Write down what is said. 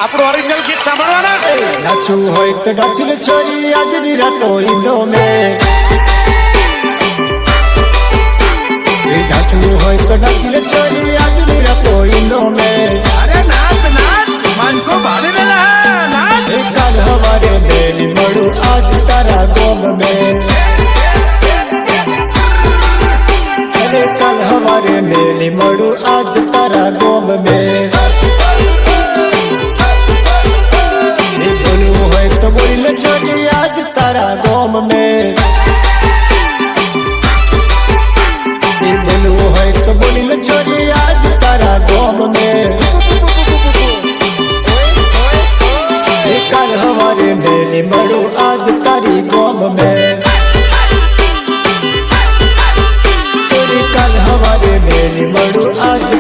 આપણું ઓરિજિનલ ગીત સાંભળવાના નાચું હોય તો નાચી લે છોરી આજની રાતો ઈંદો મે નાચું હોય તો નાચી લે છોરી આજની રાતો ઈંદો મે અરે નાચ નાચ માનકો ભાડી દેલા નાચ કાલ હવારે મેલી મળું આજ તારા ગોમ મે અરે કાલ હવારે મેલી મળું આજ તારા ગોમ મે तो बोली ले छोरी आज तारा गोम में बोलू है तो बोली ले छोरी आज तारा गोम में कल हमारे मेली मड़ू आज तारी गोम में छोरी कल हमारे मेली मड़ू आज